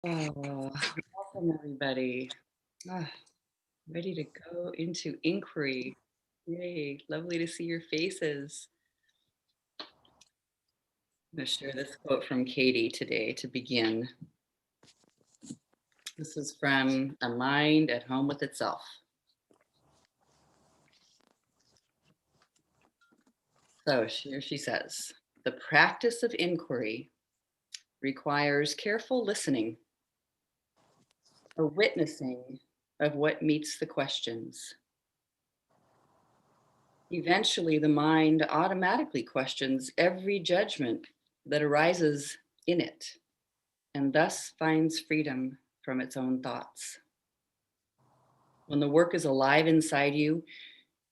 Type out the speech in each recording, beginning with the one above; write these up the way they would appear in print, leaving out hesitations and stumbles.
Oh, welcome everybody. Ah, ready to go into inquiry. Yay, lovely to see your faces. I'm going to share this quote from Katie today to begin. This is from A Mind at Home with Itself. So here she says, the practice of inquiry requires careful listening, a witnessing of what meets the questions. Eventually, the mind automatically questions every judgment that arises in it and thus finds freedom from its own thoughts. When the work is alive inside you,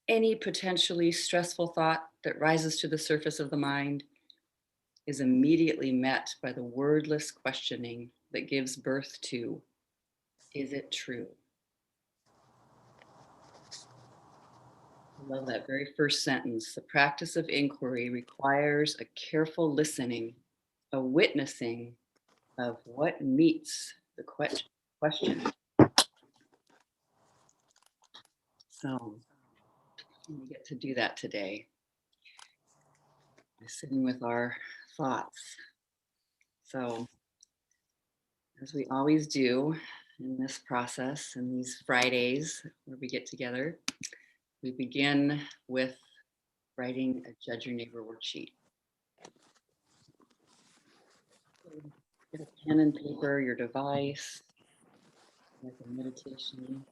any potentially stressful thought that rises to the surface of the mind is immediately met by the wordless questioning that gives birth to, is it true? I love that very first sentence. The practice of inquiry requires a careful listening, a witnessing of what meets the question. So we get to do that today, sitting with our thoughts. So, as we always do in this process, in these Fridays where we get together, we begin with writing a Judge Your Neighbor worksheet. Get a pen and paper, your device, like a meditation.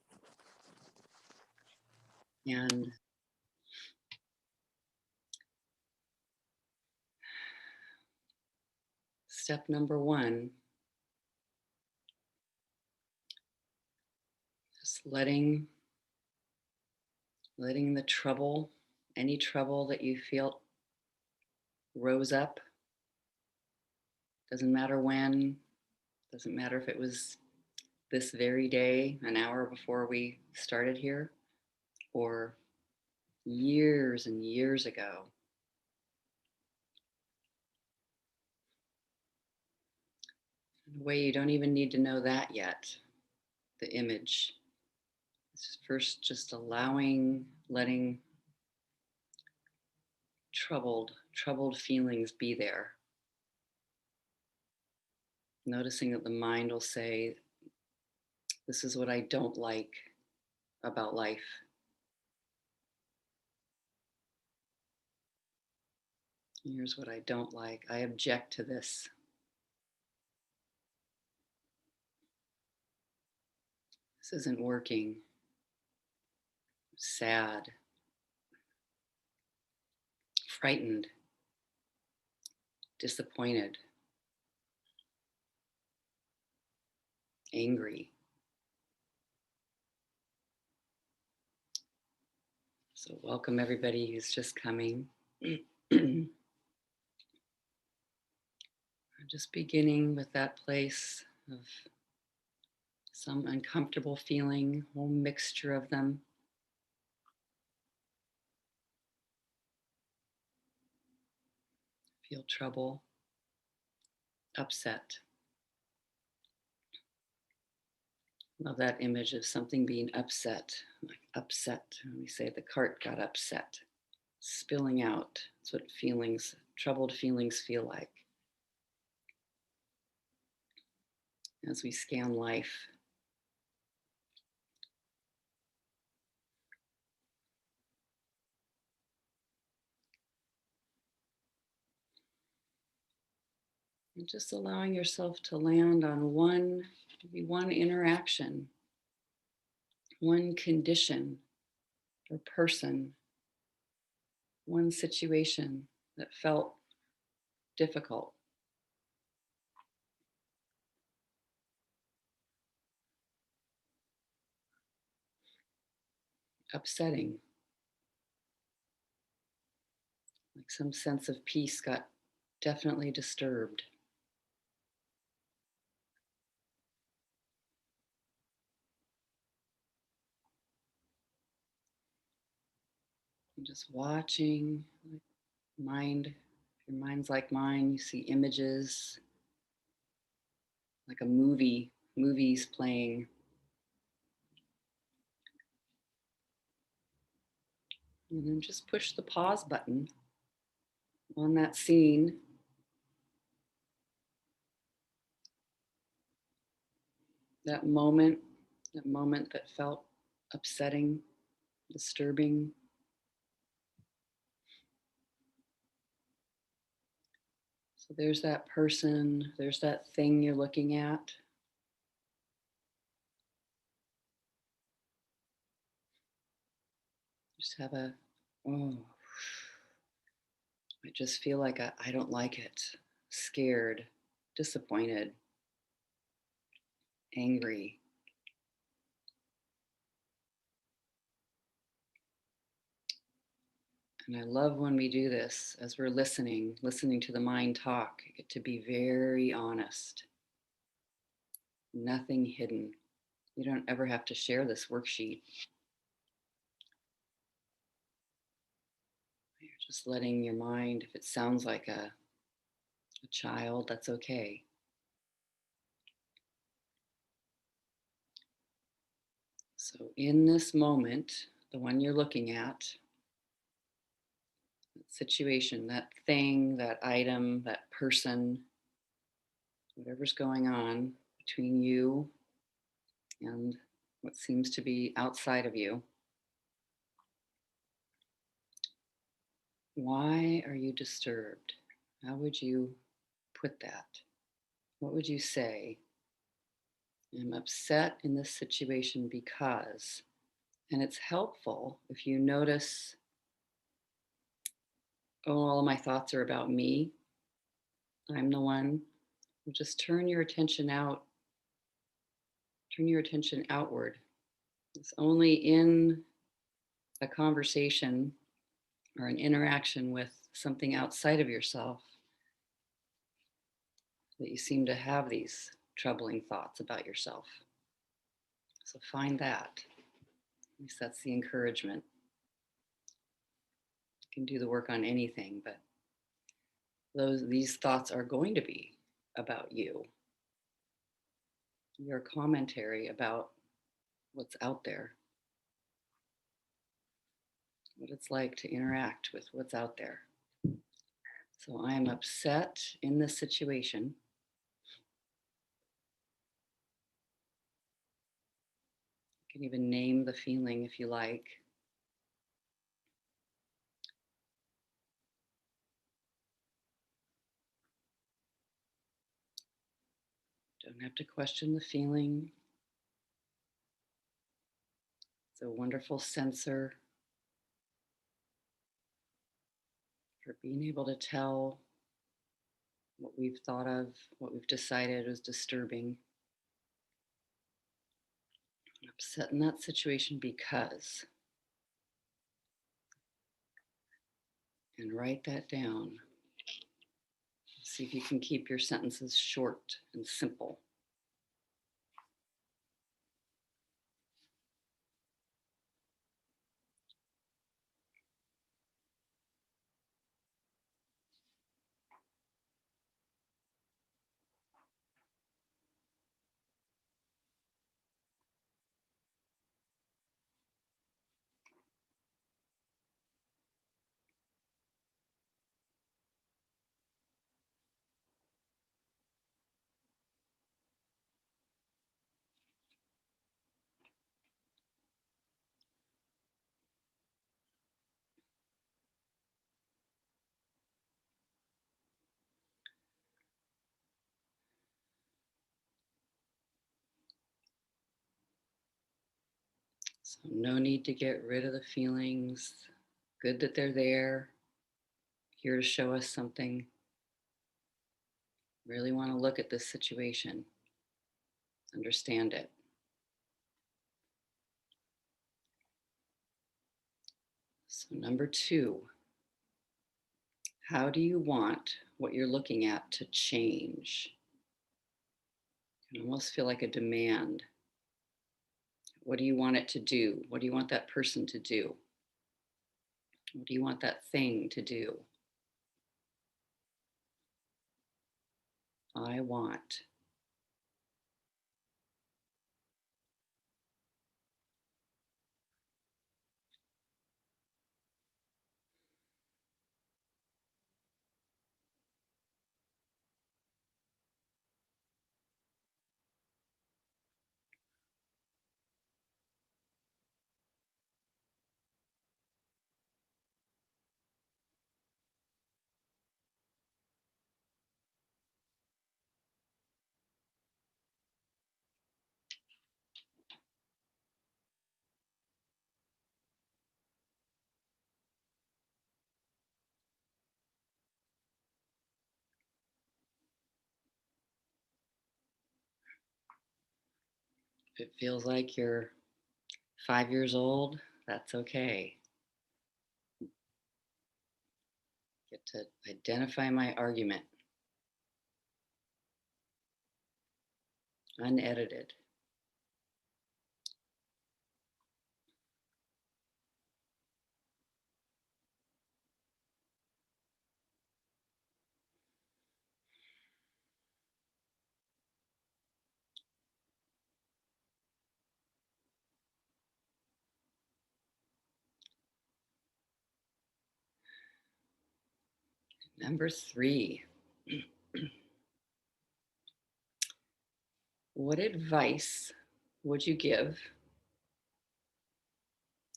And step number one, just letting the trouble, any trouble that you feel rose up, doesn't matter when, doesn't matter if it was this very day, an hour before we started here, or years and years ago. In a way, you don't even need to know that yet, the image. It's first just letting troubled feelings be there. Noticing that the mind will say, this is what I don't like about life. Here's what I don't like. I object to this. This isn't working. Sad, frightened, disappointed, angry. So, welcome everybody who's just coming. Just beginning with that place of some uncomfortable feeling, a whole mixture of them. Feel trouble, upset. Love that image of something being upset, like upset. When we say the cart got upset, spilling out. That's what troubled feelings feel like. As we scan life, and just allowing yourself to land on maybe one interaction, one condition or person, one situation that felt difficult. Upsetting, like some sense of peace got definitely disturbed. And just watching, mind, if your mind's like mine, you see images, like a movie's playing. And then just push the pause button on that scene. That moment, that moment that felt upsetting, disturbing. So there's that person, there's that thing you're looking at. Just have oh, I just feel like I don't like it, scared, disappointed, angry. And I love when we do this as we're listening to the mind talk. You get to be very honest, nothing hidden. You don't ever have to share this worksheet. You're just letting your mind, if it sounds like a child, that's okay. So, in this moment, the one you're looking at, that situation, that thing, that item, that person, whatever's going on between you and what seems to be outside of you, why are you disturbed? How would you put that? What would you say? I'm upset in this situation because, and it's helpful if you notice, oh, all of my thoughts are about me. I'm the one. Just turn your attention out, turn your attention outward. It's only in a conversation or an interaction with something outside of yourself that you seem to have these troubling thoughts about yourself. So find that. At least that's the encouragement. You can do the work on anything, but these thoughts are going to be about you. Your commentary about what's out there, what it's like to interact with what's out there. So I'm upset in this situation. You can even name the feeling if you like. Don't have to question the feeling. It's a wonderful sensor for being able to tell what we've thought of, what we've decided was disturbing. I'm upset in that situation because, and write that down. See if you can keep your sentences short and simple. So no need to get rid of the feelings. Good that they're there, here to show us something. Really want to look at this situation, understand it. So number 2, how do you want what you're looking at to change? You can almost feel like a demand. What do you want it to do? What do you want that person to do? What do you want that thing to do? I want. If it feels like you're 5 years old, that's okay. Get to identify my argument, unedited. Number 3, what advice would you give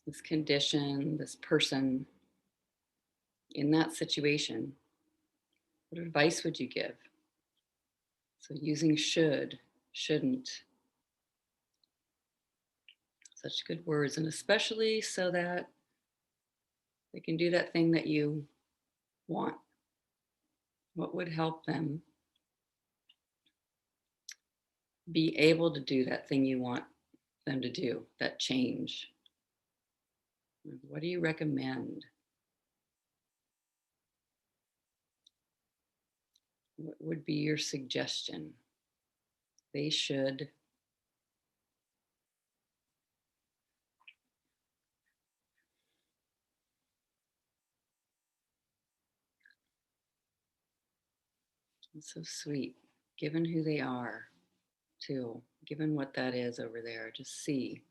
this condition, this person in that situation? What advice would you give? So using should, shouldn't, such good words, and especially so that they can do that thing that you want. What would help them be able to do that thing you want them to do, that change? What do you recommend? What would be your suggestion? They should. It's so sweet, given who they are, too, given what that is over there. Just see.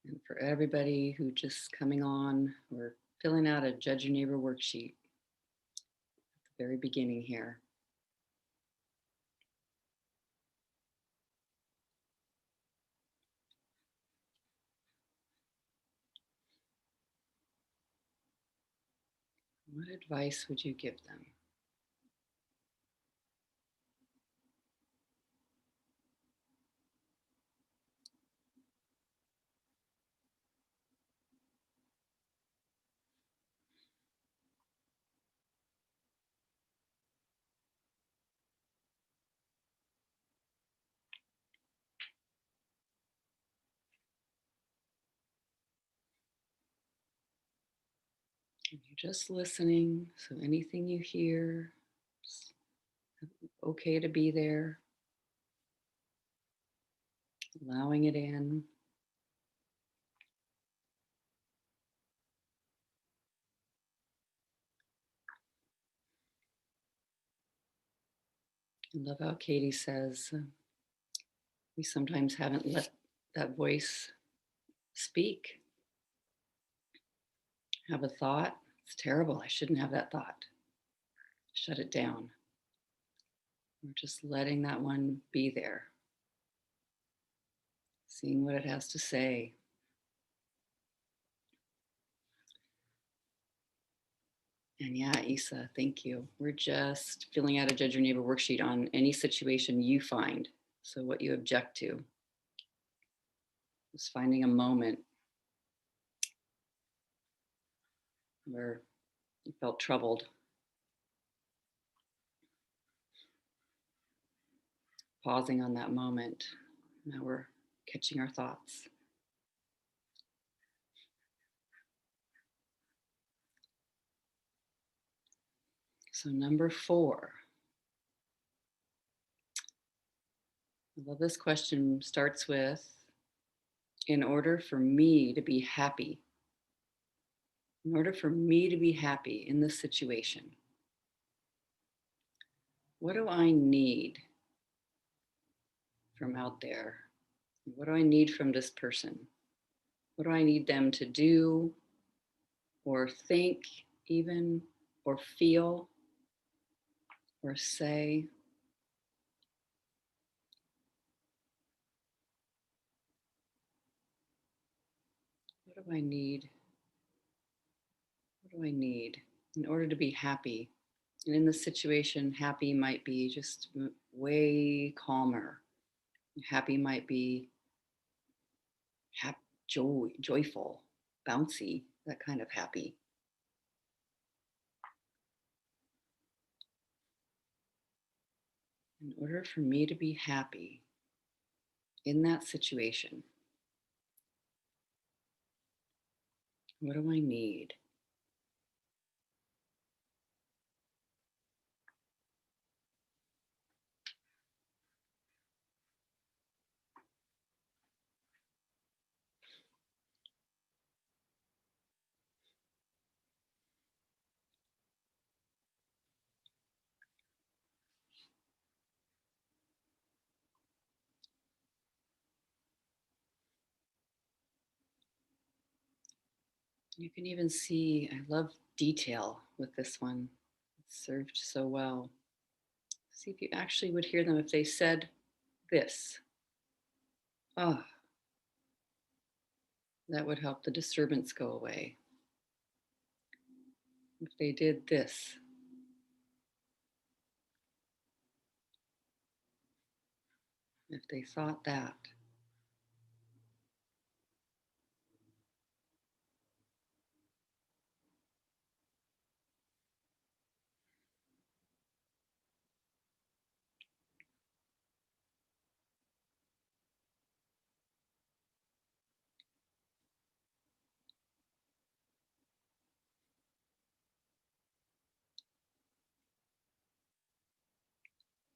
And for everybody who just coming on, we're filling out a Judge Your Neighbor worksheet at the very beginning here. What advice would you give them? And you're just listening, so anything you hear, it's okay to be there, allowing it in. I love how Katie says we sometimes haven't let that voice speak. Have a thought. It's terrible. I shouldn't have that thought. Shut it down. We're just letting that one be there, seeing what it has to say. And yeah, Isa, thank you. We're just filling out a Judge Your Neighbor worksheet on any situation you find. So, what you object to, just finding a moment where you felt troubled, pausing on that moment. Now we're catching our thoughts. So, number 4, I love this question. Starts with, in order for me to be happy, in order for me to be happy in this situation, what do I need from out there? What do I need from this person? What do I need them to do or think, even, or feel, or say? What do I need? What do I need in order to be happy And in this situation, happy might be just way calmer. Happy might be joyful, bouncy, that kind of happy. In order for me to be happy in that situation, what do I need? You can even see, I love detail with this one. It served so well. See if you actually would hear them if they said this. Oh, that would help the disturbance go away. If they did this, if they thought that.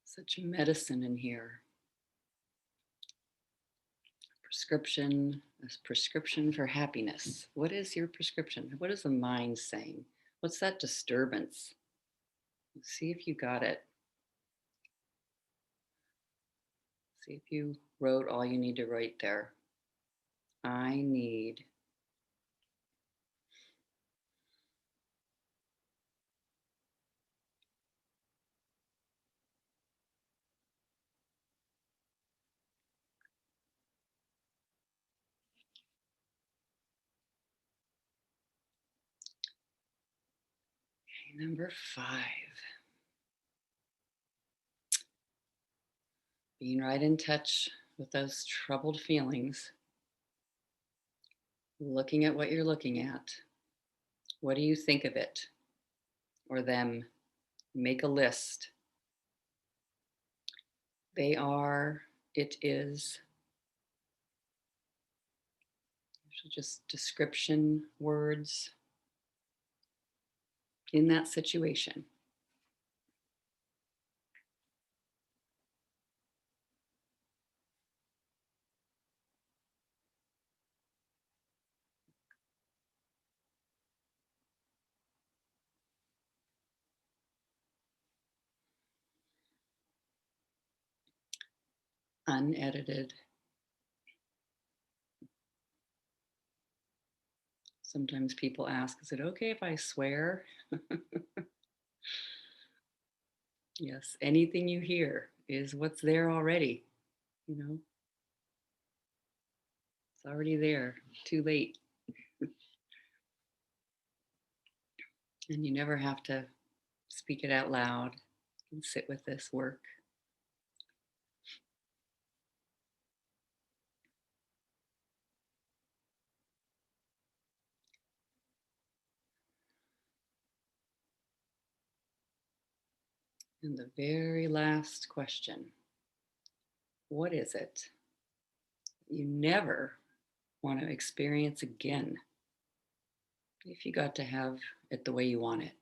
Such medicine in here. Prescription, a prescription for happiness. What is your prescription? What is the mind saying? What's that disturbance? See if you got it. See if you wrote all you need to write there. I need. Okay, number 5. Being right in touch with those troubled feelings. Looking at what you're looking at. What do you think of it or them? Make a list. They are, it is. Just description words in that situation. Unedited. Sometimes people ask, is it okay if I swear? Yes, anything you hear is what's there already. You know, it's already there, too late. And you never have to speak it out loud and sit with this work. And the very last question, what is it you never want to experience again if you got to have it the way you want it?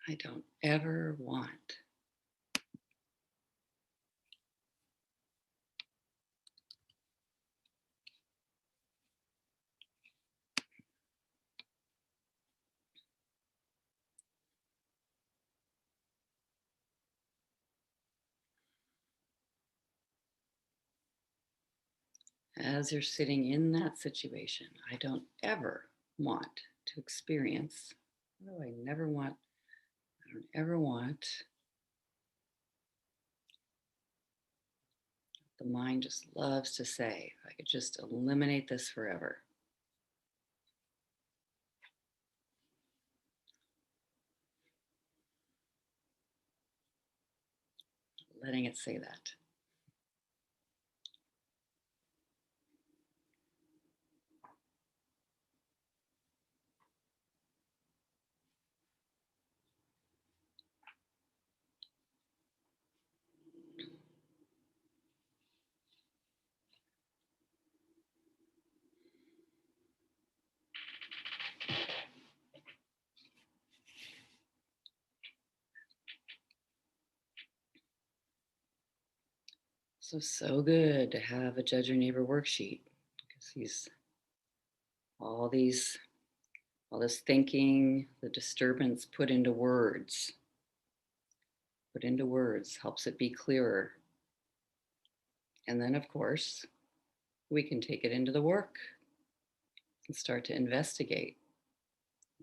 I don't ever want. As you're sitting in that situation, I don't ever want to experience. What do I never want? I don't ever want. The mind just loves to say, if I could just eliminate this forever. letting it say that. So good to have a judge your neighbor worksheet because he's all these, all this thinking, the disturbance put into words helps it be clearer. And then, of course, we can take it into the work and start to investigate,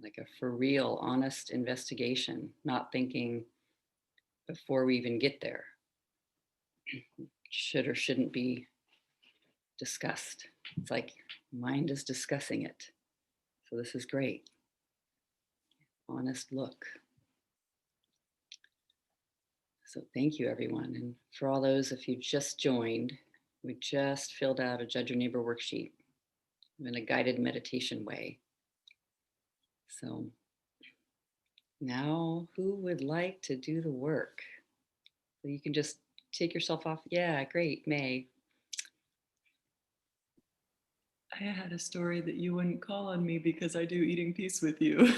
like a for real, honest investigation, not thinking before we even get there, should or shouldn't be discussed. It's like mind is discussing it. So this is great. Honest look. So thank you, everyone. And for all those, if you just joined, we just filled out a Judge Your Neighbor worksheet in a guided meditation way. So now who would like to do the work? So you can just take yourself off. Yeah, great, May. I had a story that you wouldn't call on me because I do eating peace with you.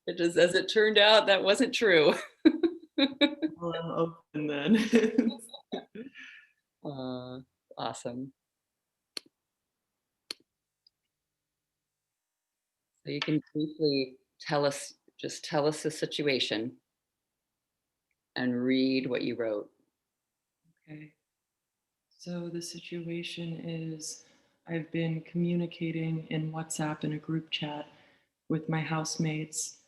It just, as it turned out, that wasn't true. Well, I'm open then. Awesome. So you can briefly just tell us the situation and read what you wrote. Okay. So the situation is I've been communicating in WhatsApp in a group chat with my housemates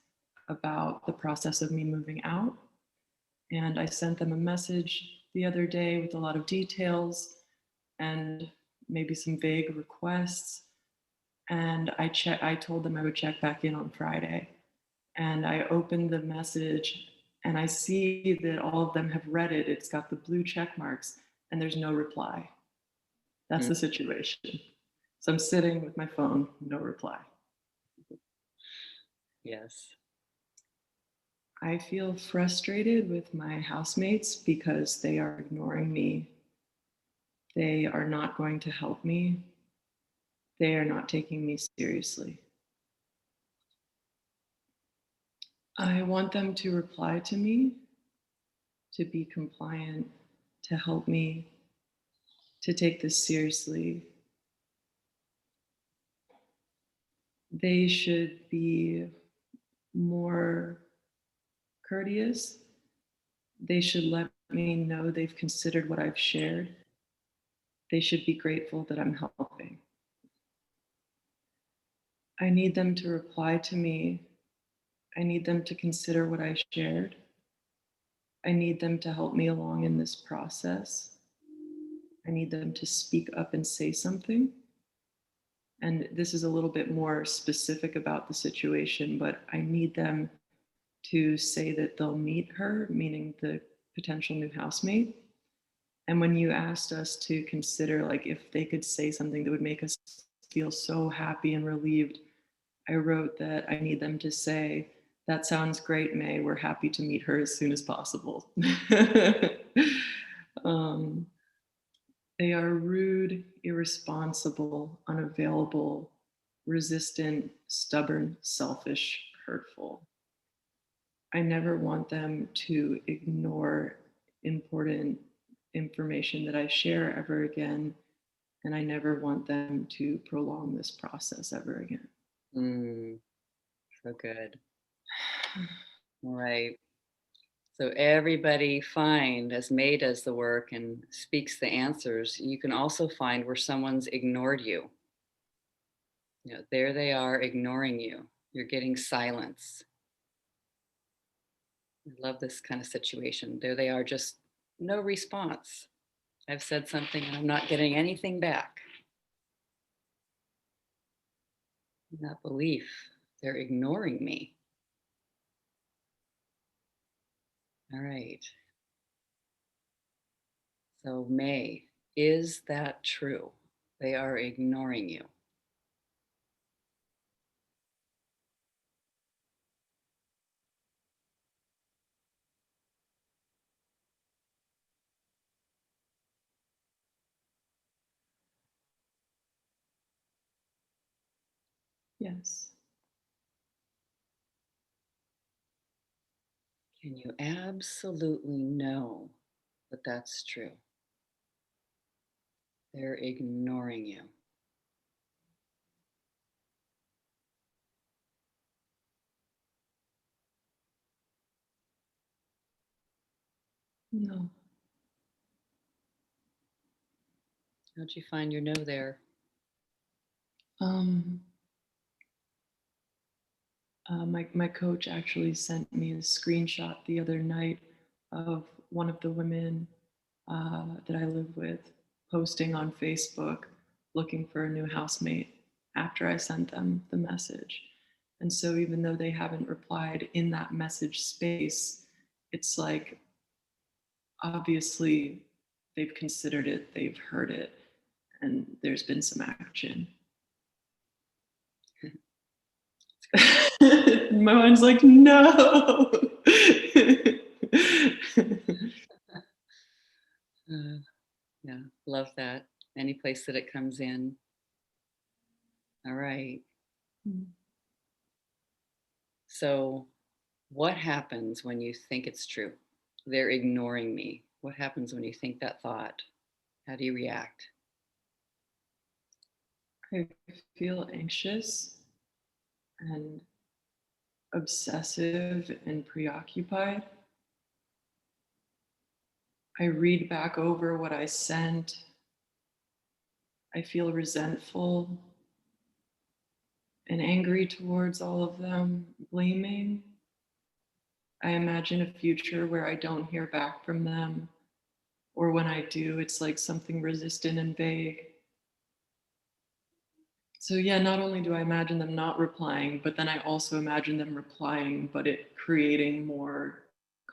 about the process of me moving out. And I sent them a message the other day with a lot of details and maybe some vague requests. And I told them I would check back in on Friday. And I opened the message and I see that all of them have read it. It's got the blue check marks and there's no reply. That's Mm. the situation. So I'm sitting with my phone, no reply. Yes. I feel frustrated with my housemates because they are ignoring me. They are not going to help me. They are not taking me seriously. I want them to reply to me, to be compliant, to help me, to take this seriously. They should be more courteous. They should let me know they've considered what I've shared. They should be grateful that I'm helping. I need them to reply to me. I need them to consider what I shared. I need them to help me along in this process. I need them to speak up and say something. And this is a little bit more specific about the situation, but I need them to say that they'll meet her, meaning the potential new housemate. And when you asked us to consider, like, if they could say something that would make us feel so happy and relieved, I wrote that I need them to say, "That sounds great, May. We're happy to meet her as soon as possible." um, they are rude, irresponsible, unavailable, resistant, stubborn, selfish, hurtful. I never want them to ignore important information that I share ever again. And I never want them to prolong this process ever again. So good. All right. So everybody find, as May does the work and speaks the answers, you can also find where someone's ignored you. You know, there they are ignoring you. You're getting silence. I love this kind of situation. There they are, just no response. I've said something and I'm not getting anything back. That belief, they're ignoring me. All right. So, May, is that true? They are ignoring you. Yes. Can you absolutely know that that's true? They're ignoring you. No. How'd you find your no there? Um, my coach actually sent me a screenshot the other night of one of the women that I live with posting on Facebook looking for a new housemate after I sent them the message. And so, even though they haven't replied in that message space, it's like obviously they've considered it, they've heard it, and there's been some action. My mind's like, no. Uh, yeah, love that. Any place that it comes in. All right. So, what happens when you think it's true? They're ignoring me. What happens when you think that thought? How do you react? I feel anxious and obsessive and preoccupied. I read back over what I sent. I feel resentful and angry towards all of them, blaming. I imagine a future where I don't hear back from them, or when I do, it's like something resistant and vague. So, yeah, not only do I imagine them not replying, but then I also imagine them replying, but it creating more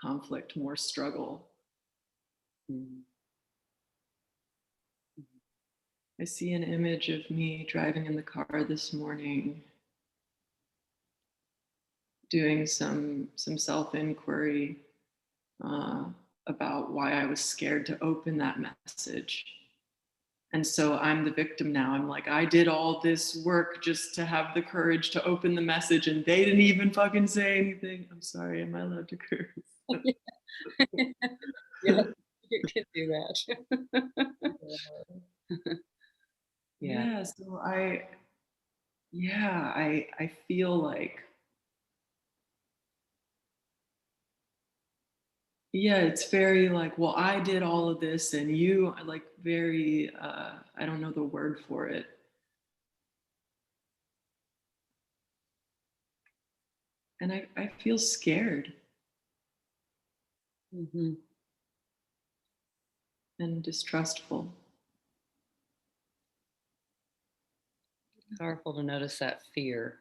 conflict, more struggle. Mm. I see an image of me driving in the car this morning, doing some self inquiry uh, about why I was scared to open that message. And so I'm the victim now. I'm like, I did all this work just to have the courage to open the message, and they didn't even fucking say anything. I'm sorry, am I allowed to curse? Yeah, you can do that. Yeah. Yeah, so I feel like, yeah, it's very like, well, I did all of this and you like very I don't know the word for it. And I feel scared Hmm. and distrustful. Powerful to notice that fear.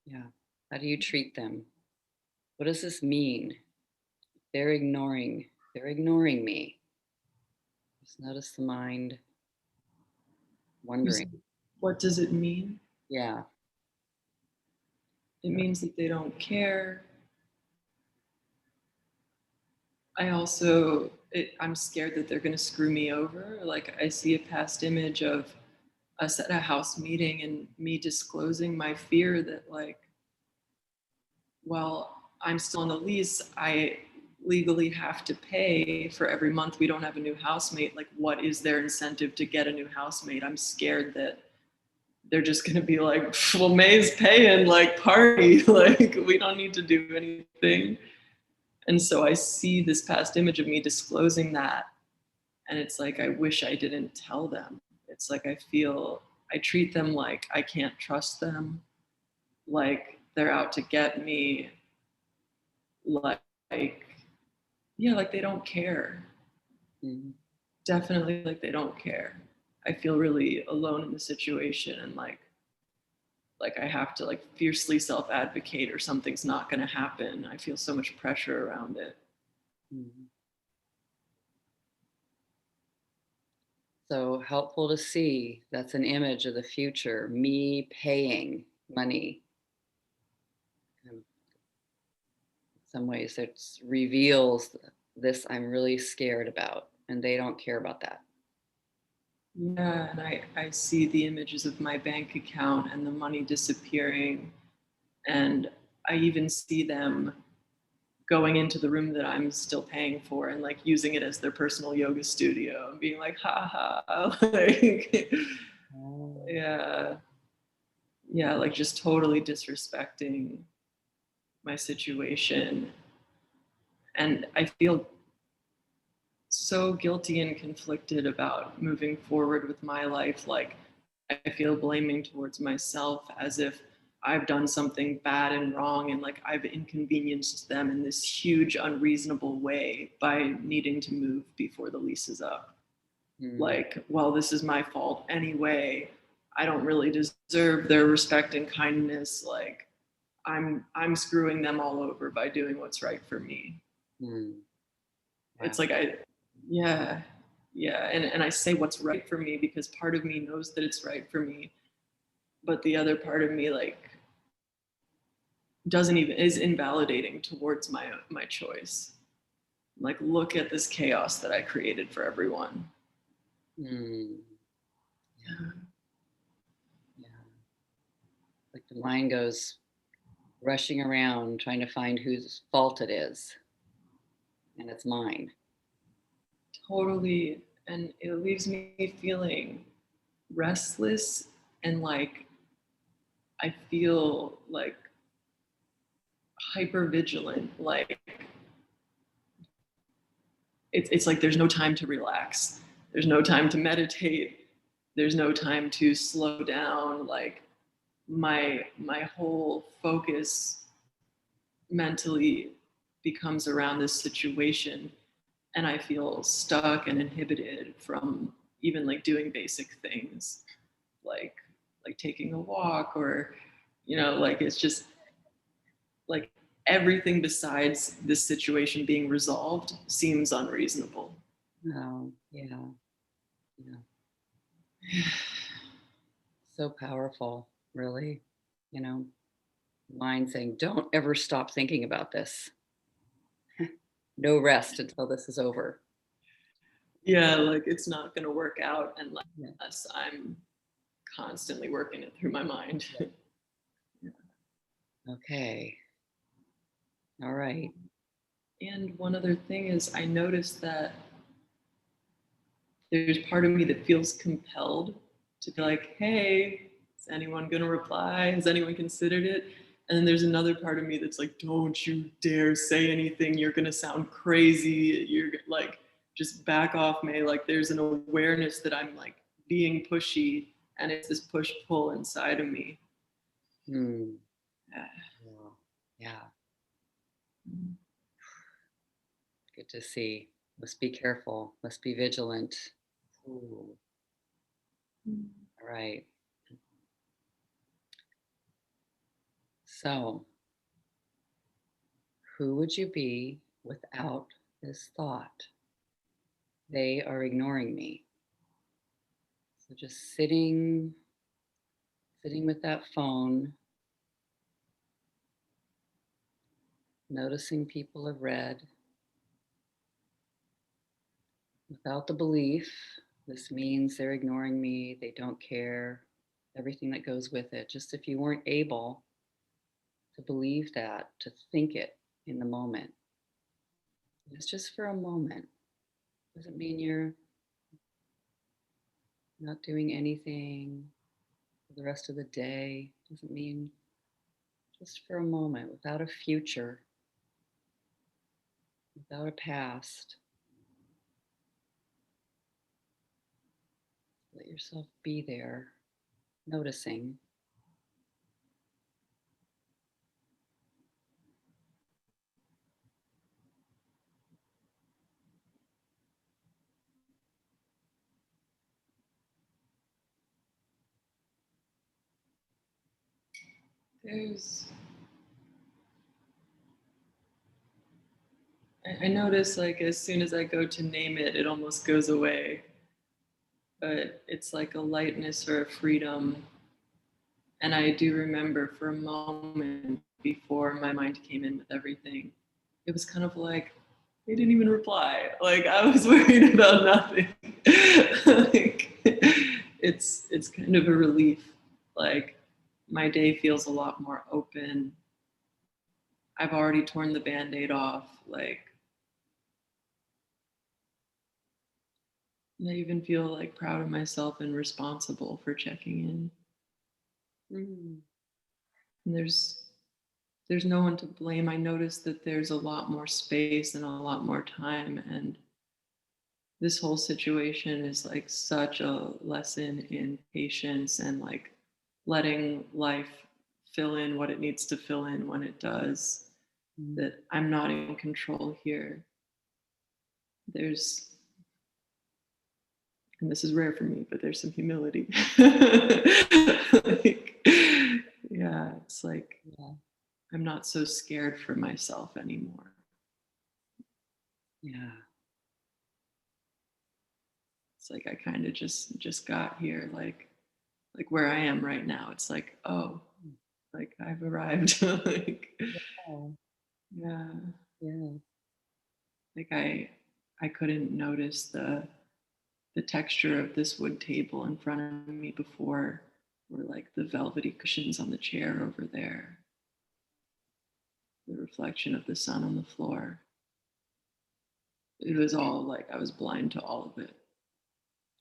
Yeah. How do you treat them? What does this mean? They're ignoring. They're ignoring me. Just notice the mind You wondering. said, what does it mean? Yeah. It means that they don't care. I'm scared that they're going to screw me over. Like I see a past image of us at a house meeting and me disclosing my fear that like, well, I'm still on the lease. I legally have to pay for every month we don't have a new housemate. Like, what is their incentive to get a new housemate? I'm scared that they're just going to be like, well, May's paying, like, party. Like, we don't need to do anything. And so I see this past image of me disclosing that. And it's like, I wish I didn't tell them. It's like, I treat them like I can't trust them, like they're out to get me, like yeah, like they don't care. Mhm. Definitely like they don't care. I feel really alone in the situation and like like I have to like fiercely self-advocate or something's not going to happen. I feel so much pressure around it. Mhm. So helpful to see. That's an image of the future, me paying money. In some ways, it reveals this I'm really scared about, and they don't care about that. Yeah, and I see the images of my bank account and the money disappearing. And I even see them going into the room that I'm still paying for and like using it as their personal yoga studio and being like, ha ha. Like, Oh. yeah, yeah, like just totally disrespecting my situation. And I feel so guilty and conflicted about moving forward with my life. Like, I feel blaming towards myself as if I've done something bad and wrong and like I've inconvenienced them in this huge, unreasonable way by needing to move before the lease is up. Mm, Like, well, this is my fault anyway. I don't really deserve their respect and kindness. Like, I'm screwing them all over by doing what's right for me. mm, It's wow. like yeah, yeah, and I say what's right for me because part of me knows that it's right for me, but the other part of me like doesn't even is invalidating towards my choice. Like, look at this chaos that I created for everyone. Mm, yeah, yeah. Like the mind goes rushing around trying to find whose fault it is, and it's mine. Totally, and it leaves me feeling restless and like I feel like hyper vigilant. Like it's like there's no time to relax. There's no time to meditate. There's no time to slow down. Like my whole focus mentally becomes around this situation, and I feel stuck and inhibited from even like doing basic things like taking a walk or like it's just like everything besides this situation being resolved seems unreasonable. Oh, yeah, yeah. So powerful, really. You know, mind saying, don't ever stop thinking about this. No rest until this is over. Yeah, like it's not going to work out Yeah. unless I'm constantly working it through my mind. Okay. All right. And one other thing is I noticed that there's part of me that feels compelled to be like, hey, is anyone going to reply? Has anyone considered it? And then there's another part of me that's like, don't you dare say anything. You're going to sound crazy. You're like, just back off, May. Like, there's an awareness that I'm like being pushy, and it's this push pull inside of me. Hmm. Yeah. Yeah. Yeah. Good to see. Must be careful. Must be vigilant. Ooh. All right. So, who would you be without this thought? They are ignoring me. So just sitting with that phone, noticing people have read without the belief. This means they're ignoring me, they don't care, everything that goes with it. Just if you weren't able to believe that, to think it in the moment, it's just for a moment. Doesn't mean you're not doing anything for the rest of the day. Doesn't mean just for a moment, without a future, without a past. Let yourself be there, noticing. There's, I notice like as soon as I go to name it, it almost goes away. But it's like a lightness or a freedom. And I do remember for a moment before my mind came in with everything, it was kind of like, they didn't even reply. Like I was worried about nothing. Like, it's kind of a relief. Like my day feels a lot more open. I've already torn the band-aid off. Like I even feel like proud of myself and responsible for checking in. Mm. And there's no one to blame. I notice that there's a lot more space and a lot more time, and this whole situation is like such a lesson in patience and like letting life fill in what it needs to fill in when it does, Mm. that I'm not in control here. There's, and this is rare for me, but there's some humility. Like, yeah, it's like Yeah. I'm not so scared for myself anymore. Yeah. It's like I kind of just got here, like where I am right now. It's like, oh, like I've arrived. Like, Oh, yeah, yeah. like I couldn't notice the texture of this wood table in front of me before, or like the velvety cushions on the chair over there, the reflection of the sun on the floor. It was all like I was blind to all of it.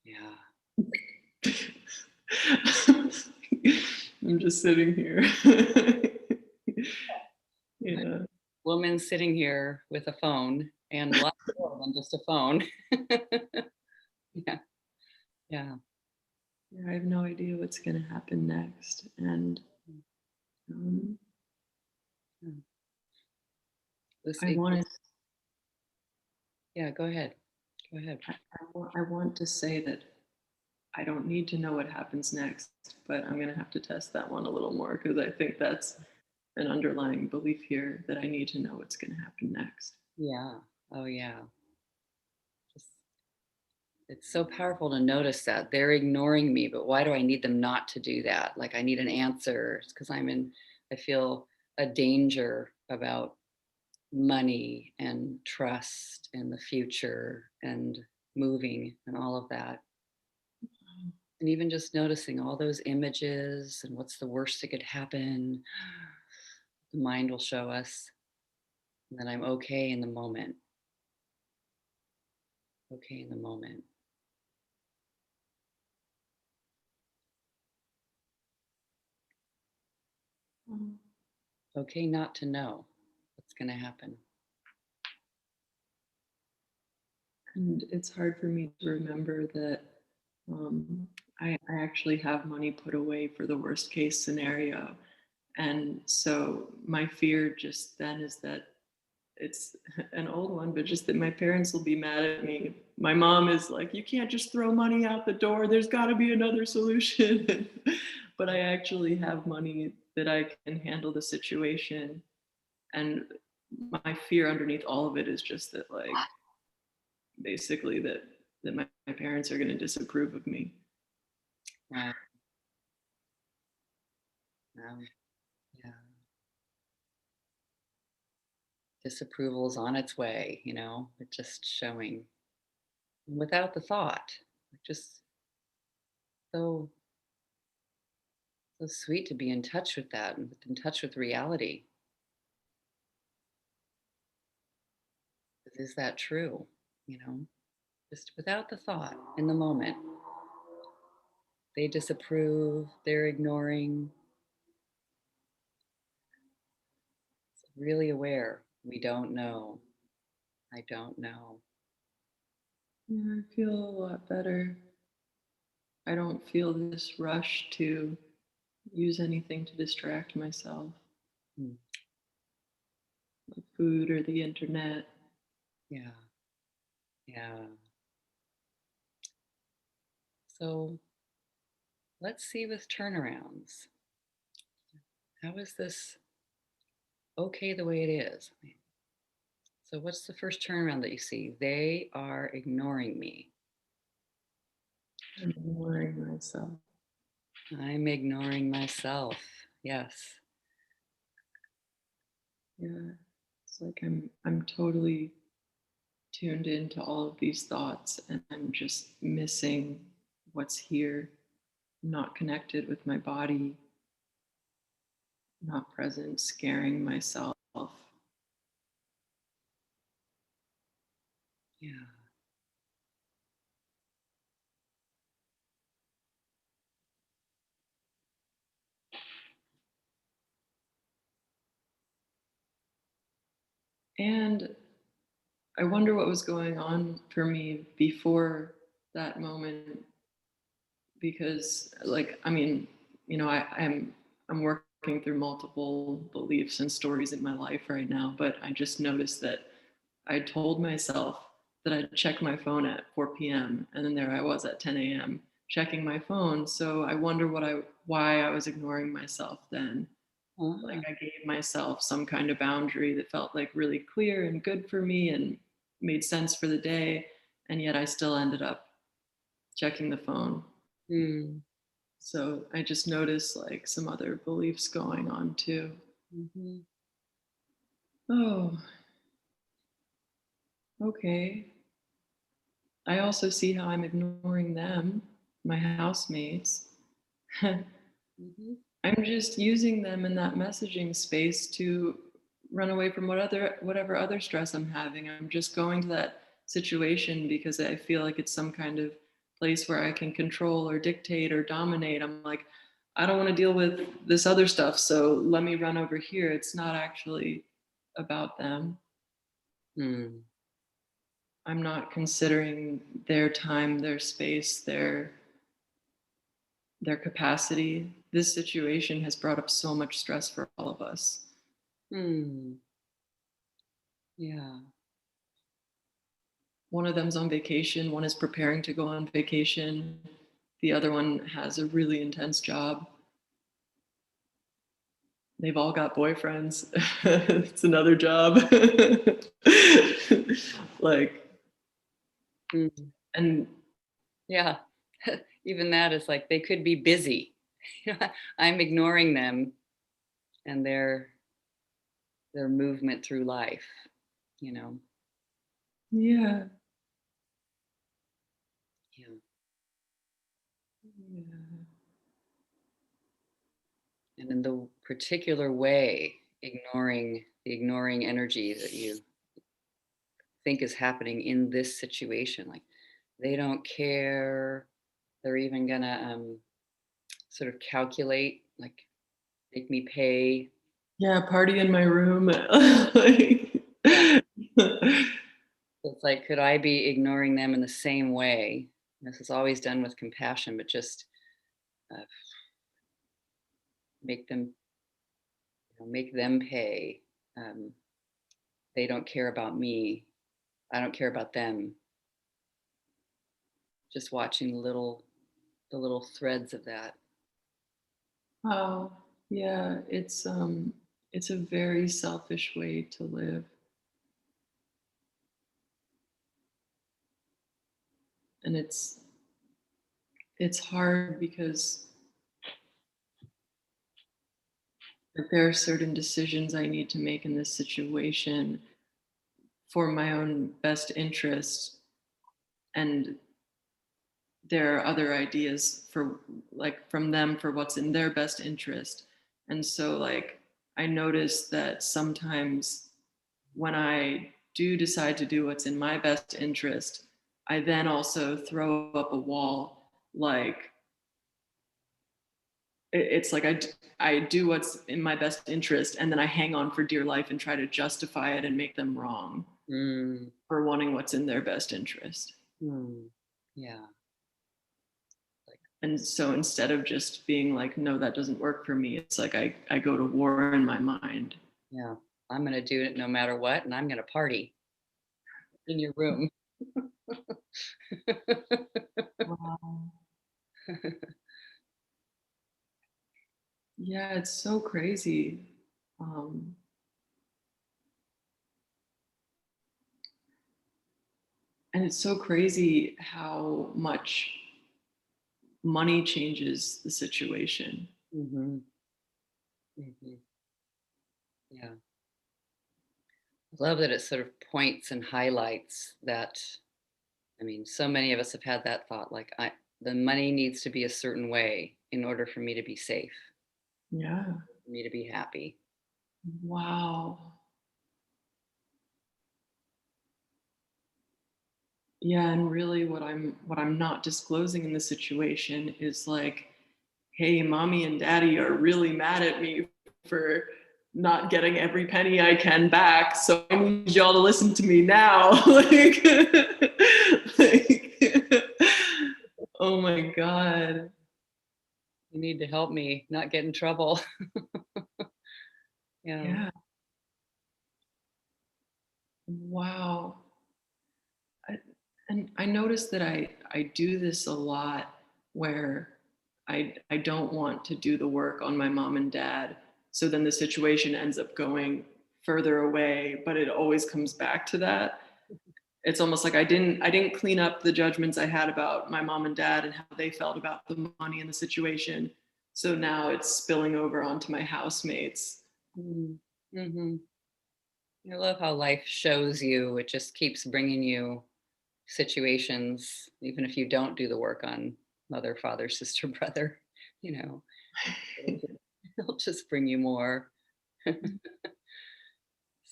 Yeah. I'm just sitting here. Yeah. Woman sitting here with a phone and lots more than just a phone. Yeah. Yeah. Yeah, I have no idea what's going to happen next. And um, Mm. This I ex- want yeah, go ahead. Go ahead. I want to say that I don't need to know what happens next, but I'm going to have to test that one a little more because I think that's an underlying belief here that I need to know what's going to happen next. Yeah. Oh yeah. Just it's so powerful to notice that they're ignoring me, but why do I need them not to do that? Like I need an answer because I feel a danger about money and trust and the future and moving and all of that. And even just noticing all those images and what's the worst that could happen, the mind will show us that I'm okay in the moment. Okay in the moment. Um, Okay not to know what's going to happen. And it's hard for me to remember that I actually have money put away for the worst case scenario. And so my fear just then is that it's an old one, but just that my parents will be mad at me. My mom is like, you can't just throw money out the door. There's got to be another solution. But I actually have money that I can handle the situation. And my fear underneath all of it is just that, like, basically that my parents are going to disapprove of me. Wow. Wow. Yeah. Disapproval is on its way, it's just showing without the thought. Just so so sweet to be in touch with that and in touch with reality. Is that true? You know, just without the thought in the moment. They disapprove, they're ignoring, really aware. We don't know. I don't know. Yeah, I feel a lot better. I don't feel this rush to use anything to distract myself, Hmm. like food or the internet. Yeah. Yeah. So let's see with turnarounds. How is this okay the way it is? So, what's the first turnaround that you see? They are ignoring me. I'm ignoring myself. I'm ignoring myself. Yes. Yeah. It's like I'm totally tuned into all of these thoughts and I'm just missing what's here, not connected with my body, not present, scaring myself. Yeah. And I wonder what was going on for me before that moment because like I mean, I'm working through multiple beliefs and stories in my life right now, but I just noticed that I told myself that I'd check my phone at 4 p.m. and then there I was at 10 a.m. checking my phone. So I wonder why I was ignoring myself then. Like Ah. I gave myself some kind of boundary that felt like really clear and good for me and made sense for the day, and yet I still ended up checking the phone. Mm. So I just noticed like some other beliefs going on too. Mhm. Oh, okay. I also see how I'm ignoring them, my housemates. I'm Mhm. just using them in that messaging space to run away from whatever other stress I'm having. I'm just going to that situation because I feel like it's some kind of place where I can control or dictate or dominate. I'm like, I don't want to deal with this other stuff, so let me run over here. It's not actually about them. Mm. I'm not considering their time, their space, their capacity. This situation has brought up so much stress for all of us. Mm. Yeah. One of them's on vacation, one is preparing to go on vacation, the other one has a really intense job. They've all got boyfriends. It's another job. Like, Mm. and Yeah. Even that is like they could be busy. I'm ignoring them and their movement through life, you know. yeah. Yeah. Yeah. And in the particular way, ignoring energy that you think is happening in this situation, like they don't care. They're even gonna sort of calculate, like make me pay. Yeah, party in my room. Like, Yeah. So it's like, could I be ignoring them in the same way? This is always done with compassion, but just uh, make them, make them pay. Um, they don't care about me. I don't care about them. Just watching the little threads of that. oh, yeah, it's a very selfish way to live. And it's hard because like, there are certain decisions I need to make in this situation for my own best interest, and there are other ideas for like from them for what's in their best interest. And so like I notice that sometimes when I do decide to do what's in my best interest, I then also throw up a wall. Like it's like I do what's in my best interest and then I hang on for dear life and try to justify it and make them wrong Mm, for wanting what's in their best interest. mm, yeah. Like, And so instead of just being like, no, that doesn't work for me, it's like I go to war in my mind. yeah. I'm gonna do it no matter what, and I'm gonna party in your room. Wow. Yeah, it's so crazy. Um, and it's so crazy how much money changes the situation. Hmm. Hmm. Yeah. I love that it sort of points and highlights that. I mean, so many of us have had that thought, like, the money needs to be a certain way in order for me to be safe, Yeah. for me to be happy. Wow. Yeah, and really what I'm not disclosing in the situation is like, hey, mommy and daddy are really mad at me for not getting every penny I can back. So I need y'all to listen to me now. like, oh my God. You need to help me not get in trouble. Yeah. Yeah. Wow. I, and I noticed that I do this a lot where I don't want to do the work on my mom and dad. So then the situation ends up going further away, but it always comes back to that. It's almost like I didn't clean up the judgments I had about my mom and dad and how they felt about the money and the situation. So now it's spilling over onto my housemates. Mm-hmm. I love how life shows you. It just keeps bringing you situations, even if you don't do the work on mother, father, sister, brother, you know, it'll just bring you more.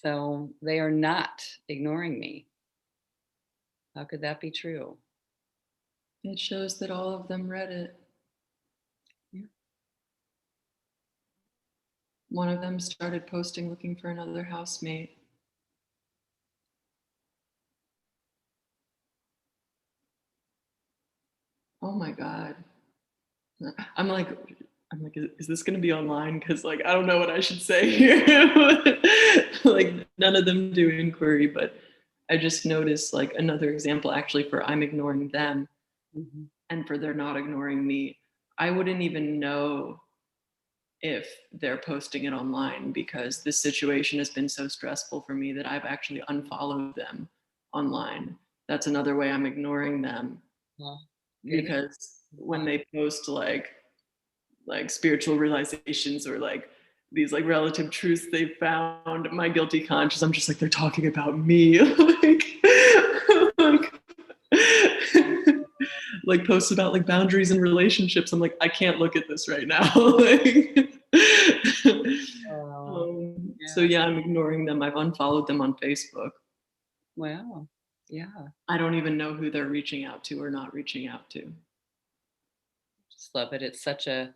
So they are not ignoring me. How could that be true? It shows that all of them read it. Yeah. One of them started posting looking for another housemate. Oh my God. I'm like, is this going to be online? Because like, I don't know what I should say here. like, none of them do inquiry, but I just noticed like another example actually for I'm ignoring them Mhm. and for they're not ignoring me. I wouldn't even know if they're posting it online because this situation has been so stressful for me that I've actually unfollowed them online. That's another way I'm ignoring them Well, goodness. because when they post like spiritual realizations or like these like relative truths they've found, my guilty conscience, I'm just like they're talking about me. like, like posts about like boundaries and relationships. I'm like, I can't look at this right now. like, Oh, so yeah. yeah, I'm ignoring them. I've unfollowed them on Facebook. Wow. Yeah. I don't even know who they're reaching out to or not reaching out to. Just love it. It's such a,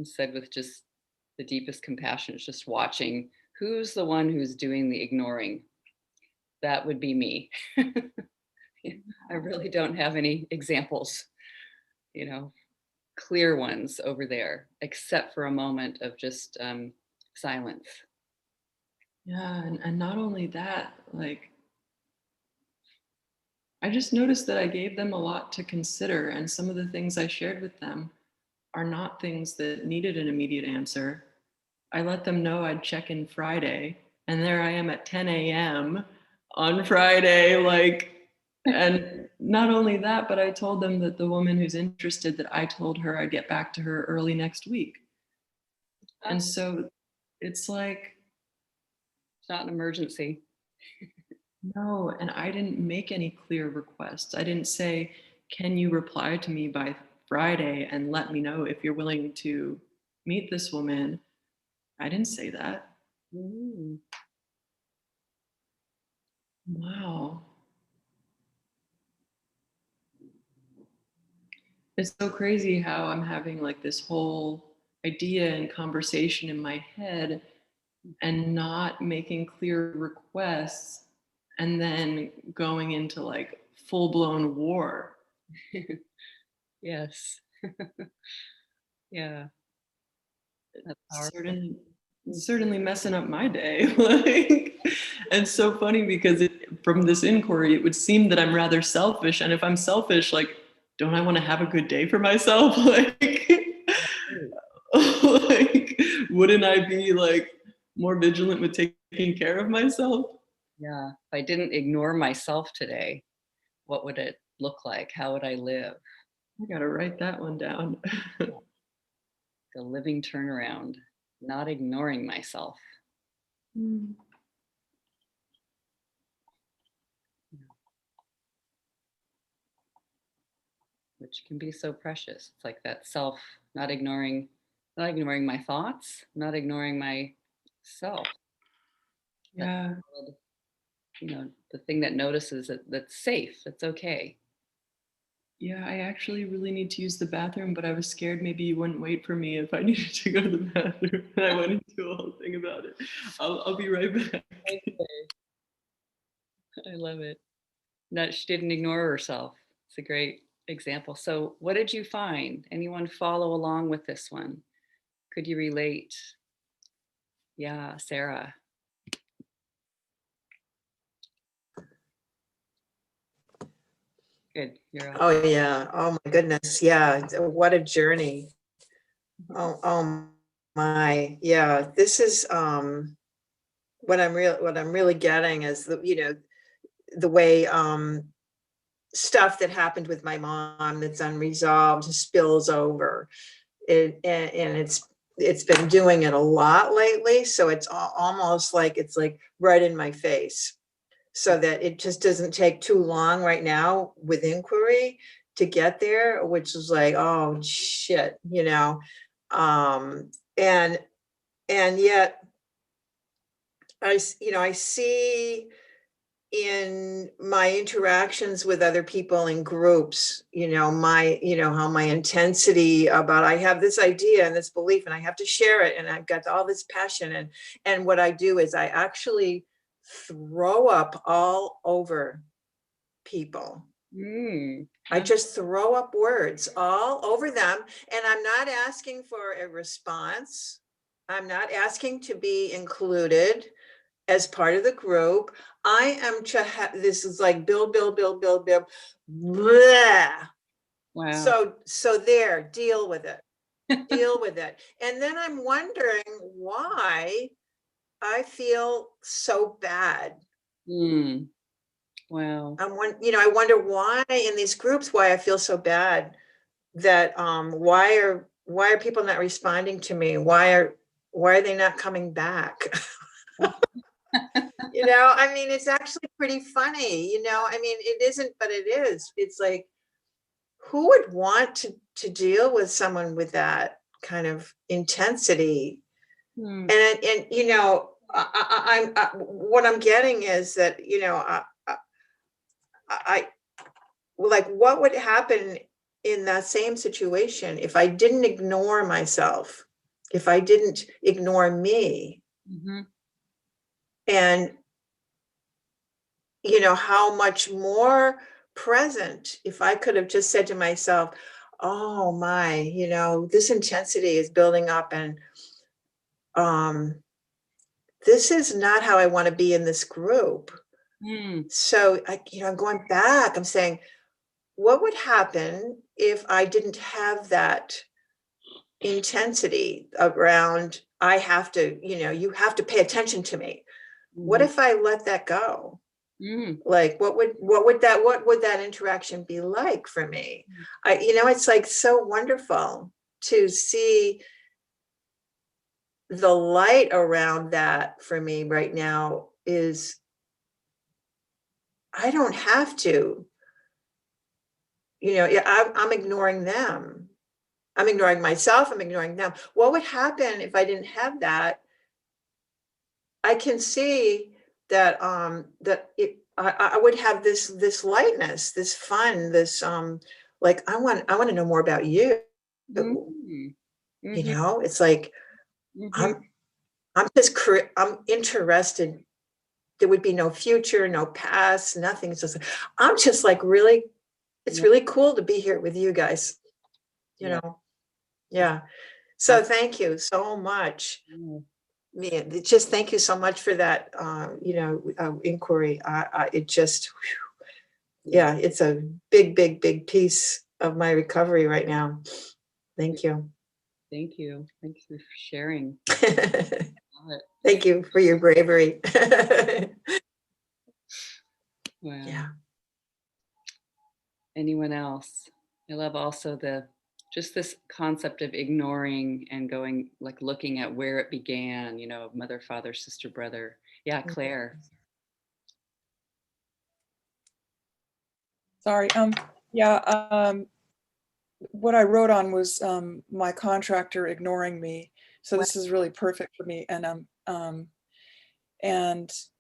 said with just the deepest compassion, it's just watching who's the one who's doing the ignoring. That would be me. I really don't have any examples, you know, clear ones over there, except for a moment of just silence. Yeah, and not only that, like I just noticed that I gave them a lot to consider, and some of the things I shared with them are not things that needed an immediate answer. I let them know I'd check in Friday, and there I am at 10 a.m. on Friday, like, and not only that, but I told them that the woman who's interested, that I told her I'd get back to her early next week. Ah, And so it's like, it's not an emergency. no, and I didn't make any clear requests. I didn't say, can you reply to me by Friday and let me know if you're willing to meet this woman? I didn't say that. Mm. Wow. It's so crazy how I'm having like this whole idea and conversation in my head and not making clear requests and then going into like full blown war. Yes. Yeah, that's powerful. Certainly, Mm. certainly messing up my day. like, and so funny because from this inquiry, it would seem that I'm rather selfish. And if I'm selfish, like, don't I want to have a good day for myself? like, Right. like, wouldn't I be like more vigilant with taking care of myself? Yeah. If I didn't ignore myself today, what would it look like? How would I live? I gotta write that one down. The living turnaround, not ignoring myself. Mm. Which can be so precious. It's like that self, not ignoring my thoughts, not ignoring myself. That Yeah. solid, the thing that notices that's safe, that's okay. Yeah, I actually really need to use the bathroom, but I was scared maybe you wouldn't wait for me if I needed to go to the bathroom. And I went into a whole thing about it. I'll be right back. Okay. I love it. That she didn't ignore herself. It's a great example. So, what did you find? Anyone follow along with this one? Could you relate? Yeah, Sarah. Good. You're up. Oh yeah. Oh my goodness. Yeah. What a journey. Oh my. Yeah. This is what I'm really getting is the way stuff that happened with my mom that's unresolved spills over. And it's been doing it a lot lately. So it's almost like it's like right in my face. So that it just doesn't take too long right now with inquiry to get there, which is like, oh shit, um, and yet I see in my interactions with other people in groups, how my intensity about, I have this idea and this belief and I have to share it and I've got all this passion, and what I do is I actually throw up all over people. I just throw up words all over them, and I'm not asking for a response. I'm not asking to be included as part of the group. I am to have, this is like build. Blah. Wow. So there, deal with it. Deal with it. And then I'm wondering why I feel so bad. Wow. I wonder why in these groups, why I feel so bad, that why are people not responding to me? Why are they not coming back? I mean, it's actually pretty funny, I mean, it isn't, but it is. It's like, who would want to deal with someone with that kind of intensity? And I'm what I'm getting is that, I like, what would happen in that same situation if I didn't ignore myself, if I didn't ignore me? And how much more present if I could have just said to myself, oh my, this intensity is building up, and this is not how I want to be in this group. So I'm going back, I'm saying, what would happen if I didn't have that intensity around, I have to, you have to pay attention to me. What if I let that go? Like, what would that interaction be like for me? It's like so wonderful to see the light around that for me right now. Is I don't have to, I'm ignoring them. I'm ignoring myself. I'm ignoring them. What would happen if I didn't have that? I can see that I would have this lightness, this fun, this like, I want to know more about you. It's like, I'm I'm interested. There would be no future, no past, nothing. It's just, I'm just like, really, it's really cool to be here with you guys. Yeah. So thank you so much. Yeah, just thank you so much for that, inquiry. It just, yeah, it's a big piece of my recovery right now. Thank you. Thank you. Thank you for sharing. Love it. Thank you for your bravery. Wow. Yeah. Anyone else? I love also just this concept of ignoring and going, like looking at where it began, mother, father, sister, brother. Yeah, Claire. Sorry. Yeah. What I wrote on was my contractor ignoring me. So this is really perfect for me. And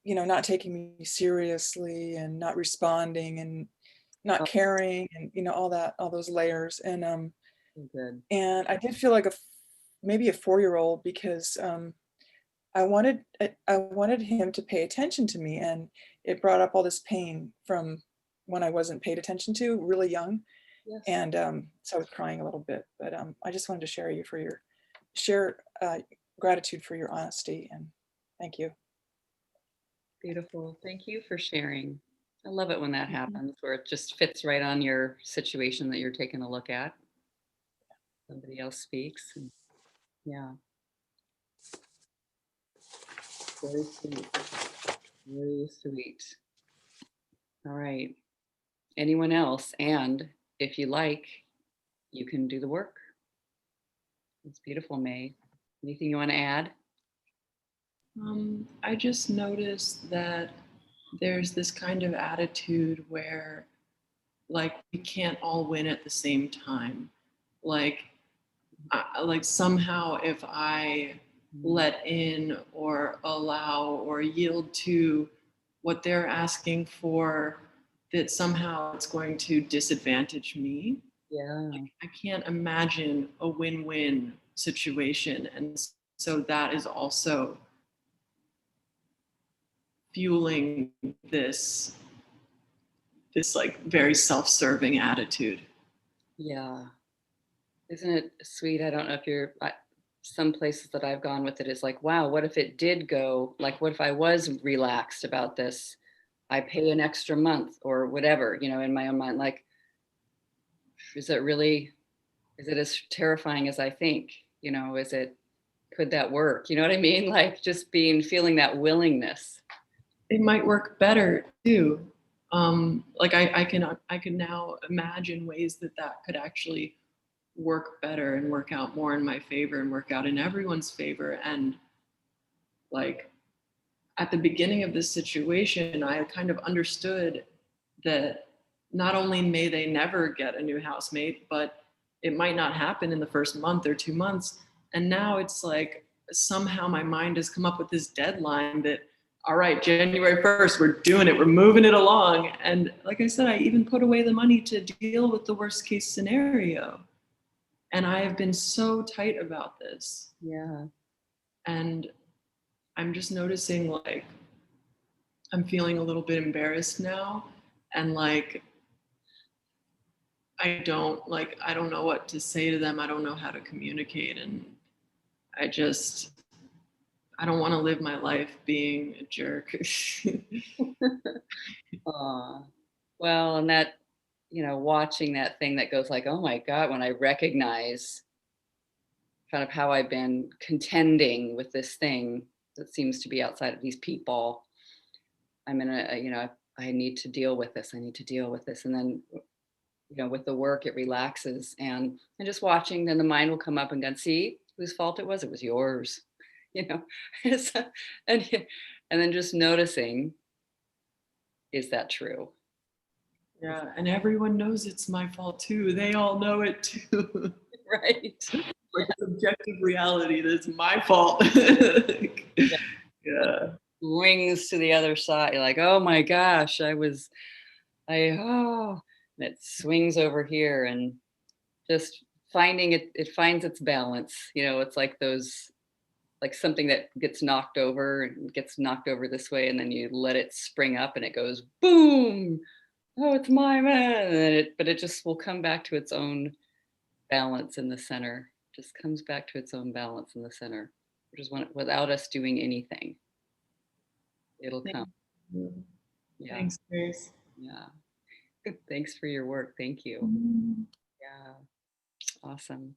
not taking me seriously and not responding and not caring and all those layers. Good. And I did feel like maybe a 4-year-old because I wanted him to pay attention to me, and it brought up all this pain from when I wasn't paid attention to, really young. Yes. And so I was crying a little bit, but I just wanted to share gratitude for your honesty, and thank you. Beautiful. Thank you for sharing. I love it when that happens, where it just fits right on your situation that you're taking a look at. Somebody else speaks. And yeah. Very sweet. Very sweet. All right. Anyone else? And if you like, you can do the work. It's beautiful, May. Anything you want to add? I just noticed that there's this kind of attitude where like we can't all win at the same time. Like somehow if I let in or allow or yield to what they're asking for, that somehow it's going to disadvantage me. Yeah. I can't imagine a win-win situation. And so that is also fueling this like very self-serving attitude. Yeah. Isn't it sweet? I don't know if some places that I've gone with it is like, wow, what if it did go, like, what if I was relaxed about this? I pay an extra month or whatever, in my own mind, like, is it as terrifying as I think? Could that work? You know what I mean? Like just feeling that willingness. It might work better too. Like I can now imagine ways that could actually work better and work out more in my favor and work out in everyone's favor. And like at the beginning of this situation, I kind of understood that not only may they never get a new housemate, but it might not happen in the first month or 2 months. And now it's like somehow my mind has come up with this deadline that, all right, January 1st, we're doing it, we're moving it along. And like I said, I even put away the money to deal with the worst case scenario. And I have been so tight about this. Yeah. And I'm just noticing like I'm feeling a little bit embarrassed now. And like I don't know what to say to them. I don't know how to communicate. And I don't want to live my life being a jerk. Well, and that, watching that thing that goes like, oh my God, when I recognize kind of how I've been contending with this thing that seems to be outside of these people, I'm in I need to deal with this. I need to deal with this. And then, with the work, it relaxes and just watching, then the mind will come up and go, see whose fault it was yours, So, and then just noticing, is that true? Yeah, and everyone knows it's my fault too. They all know it too. Right. Like it's objective reality that it's my fault. Yeah. Rings to the other side. You're like, oh my gosh, and it swings over here and just finding it finds its balance. It's like like something that gets knocked over this way, and then you let it spring up and it goes boom. Oh, it's my man. And then but it just will come back to its own balance in the center. Just comes back to its own balance in the center, which is without us doing anything. It'll come. Yeah. Thanks, Grace. Yeah. Thanks for your work. Thank you. Mm-hmm. Yeah. Awesome.